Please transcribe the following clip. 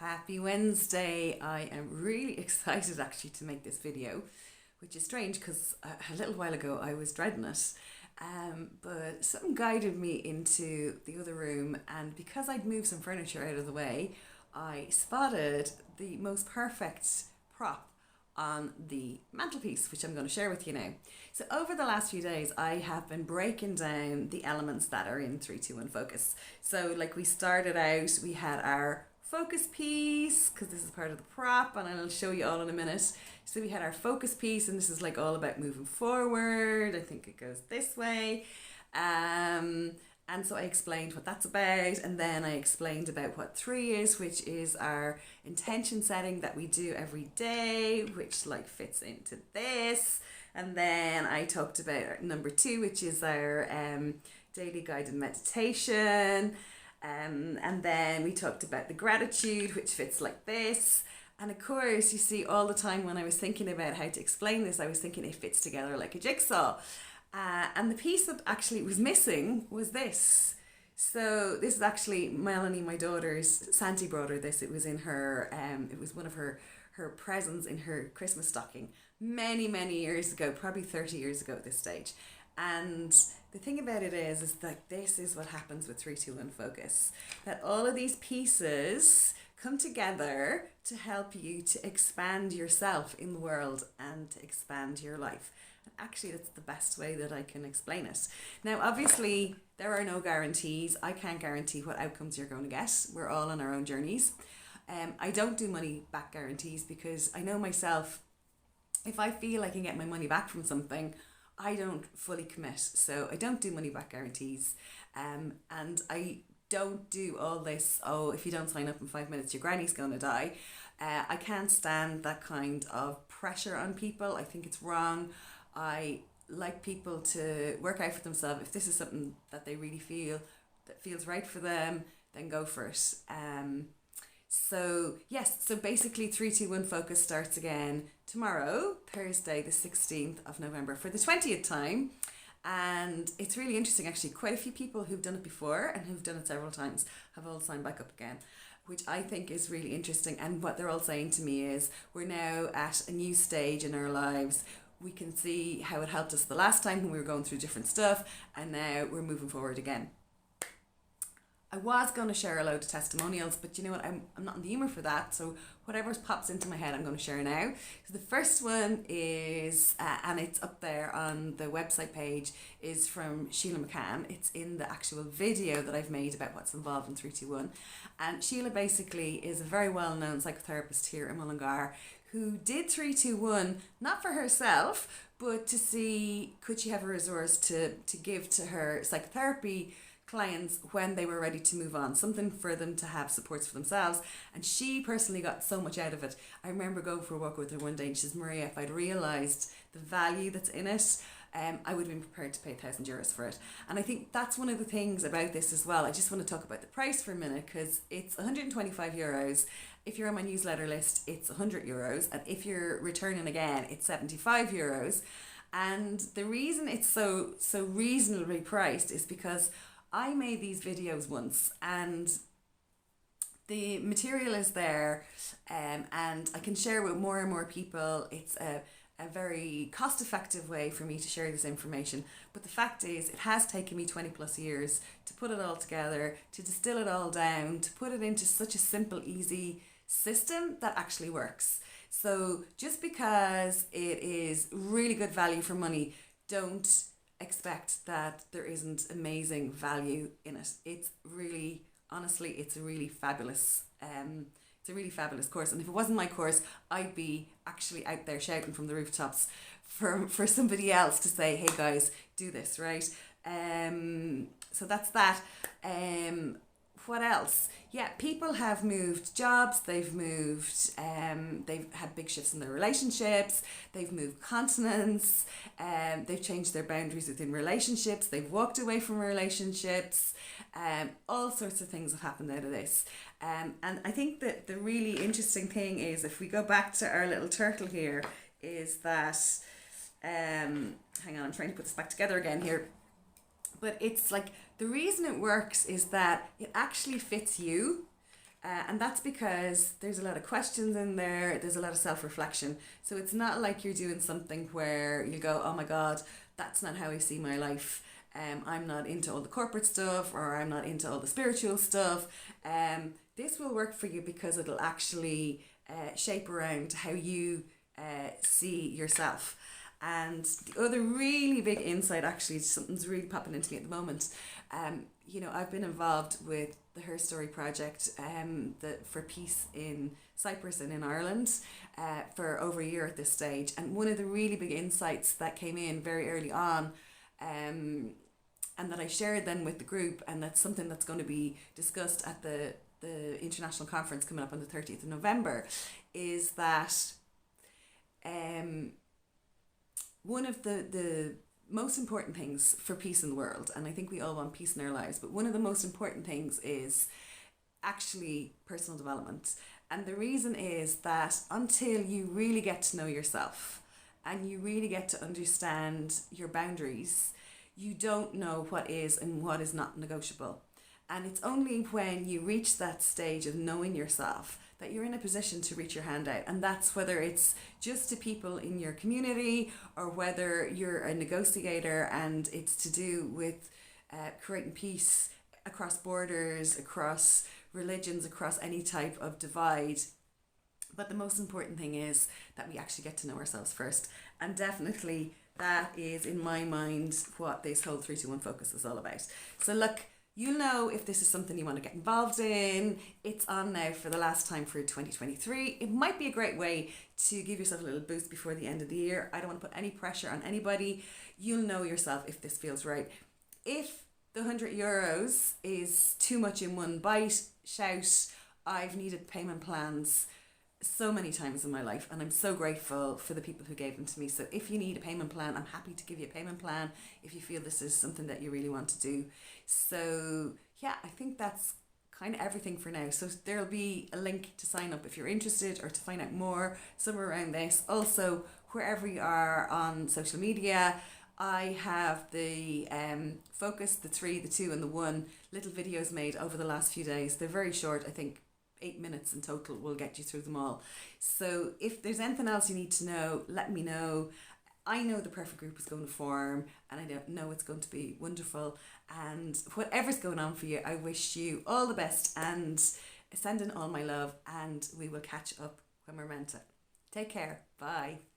Happy Wednesday. I am really excited actually to make this video, which is strange because a little while ago I was dreading it. But something guided me into the other room, and because I'd moved some furniture out of the way, I spotted the most perfect prop on the mantelpiece, which I'm going to share with you now. So over the last few days, I have been breaking down the elements that are in 321 Focus. So like we started out, we had our focus piece, because this is part of the prop, and I'll show you all in a minute. So we had our focus piece, and this is like all about moving forward. I think it goes this way. And so I explained what that's about, and then I explained about what 3 is, which is our intention setting that we do every day, which like fits into this. And then I talked about number 2, which is our daily guided meditation. And then we talked about the gratitude, which fits like this. And of course, you see, all the time when I was thinking about how to explain this, I was thinking it fits together like a jigsaw. And the piece that actually was missing was this. So this is actually Melanie, my daughter's. Santi brought her this. It was in her, it was one of her presents in her Christmas stocking many years ago, probably 30 years ago at this stage. And the thing about it is that this is what happens with 321 Focus. That all of these pieces come together to help you to expand yourself in the world and to expand your life. And actually, that's the best way that I can explain it. Now, obviously, there are no guarantees. I can't guarantee what outcomes you're going to get. We're all on our own journeys. I don't do money back guarantees because I know myself, if I feel I can get my money back from something, I don't fully commit. So I don't do money back guarantees. And I don't do all this, oh, if you don't sign up in 5 minutes, your granny's going to die. I can't stand that kind of pressure on people. I think it's wrong. I like people to work out for themselves. If this is something that they really feel, that feels right for them, then go for it. So basically 321 Focus starts again tomorrow, Thursday the 16th of November, for the 20th time. And it's really interesting, actually. Quite a few people who've done it before and who've done it several times have all signed back up again, which I think is really interesting. And what they're all saying to me is, we're now at a new stage in our lives. We can see how it helped us the last time when we were going through different stuff, and now we're moving forward again. I was going to share a load of testimonials, but you know what, I'm not in the humour for that, so whatever pops into my head I'm going to share now. So the first one is, and it's up there on the website page, is from Sheila McCann. It's in the actual video that I've made about what's involved in 321. And Sheila basically is a very well-known psychotherapist here in Mullingar who did 321, not for herself, but to see could she have a resource to give to her psychotherapy clients when they were ready to move on, something for them to have supports for themselves. And she personally got so much out of it. I remember going for a walk with her one day and she says, Maria, if I'd realised the value that's in it, I would have been prepared to pay €1,000 for it. And I think that's one of the things about this as well. I just want to talk about the price for a minute, because it's €125. If you're on my newsletter list, it's €100. And if you're returning again, it's €75. And the reason it's so reasonably priced is because I made these videos once, and the material is there, and I can share with more and more people. It's a very cost-effective way for me to share this information. But the fact is, it has taken me 20 plus years to put it all together, to distill it all down, to put it into such a simple, easy system that actually works. So just because it is really good value for money, don't expect that there isn't amazing value in it. It's really, honestly, it's a really fabulous course. And if it wasn't my course, I'd be actually out there shouting from the rooftops for somebody else to say, hey guys, do this, right? So that's that. What else? Yeah, people have moved jobs, they've moved, they've had big shifts in their relationships, they've moved continents, they've changed their boundaries within relationships, they've walked away from relationships, all sorts of things have happened out of this. And I think that the really interesting thing is, if we go back to our little turtle here, is that, hang on, I'm trying to put this back together again here. But it's like, the reason it works is that it actually fits you. And that's because there's a lot of questions in there, there's a lot of self-reflection. So it's not like you're doing something where you go, oh my God, that's not how I see my life. I'm not into all the corporate stuff, or I'm not into all the spiritual stuff. This will work for you because it'll actually shape around how you see yourself. And the other really big insight, actually, something's really popping into me at the moment. I've been involved with the Her Story project for peace in Cyprus and in Ireland for over a year at this stage. And one of the really big insights that came in very early on, and that I shared then with the group, and that's something that's going to be discussed at the international conference coming up on the 30th of November, is that one of the most important things for peace in the world, and I think we all want peace in our lives, but one of the most important things is actually personal development. And the reason is that until you really get to know yourself and you really get to understand your boundaries, you don't know what is and what is not negotiable. And it's only when you reach that stage of knowing yourself that you're in a position to reach your hand out. And that's whether it's just to people in your community, or whether you're a negotiator and it's to do with creating peace across borders, across religions, across any type of divide. But the most important thing is that we actually get to know ourselves first. And definitely that is, in my mind, what this whole 3-2-1 focus is all about. So look, you'll know if this is something you want to get involved in. It's on now for the last time for 2023. It might be a great way to give yourself a little boost before the end of the year. I don't want to put any pressure on anybody. You'll know yourself if this feels right. If the €100 is too much in one bite, shout. I've needed payment plans so many times in my life, and I'm so grateful for the people who gave them to me. So if you need a payment plan, I'm happy to give you a payment plan if you feel this is something that you really want to do. So yeah, I think that's kind of everything for now. So there'll be a link to sign up if you're interested, or to find out more somewhere around this. Also, wherever you are on social media, I have the focus, the 3, the 2 and the 1 little videos made over the last few days. They're very short, I think 8 minutes in total will get you through them all. So if there's anything else you need to know, let me know. I know the perfect group is going to form, and I don't know it's going to be wonderful. And whatever's going on for you, I wish you all the best, and send in all my love, and we will catch up when we're meant to. Take care. Bye.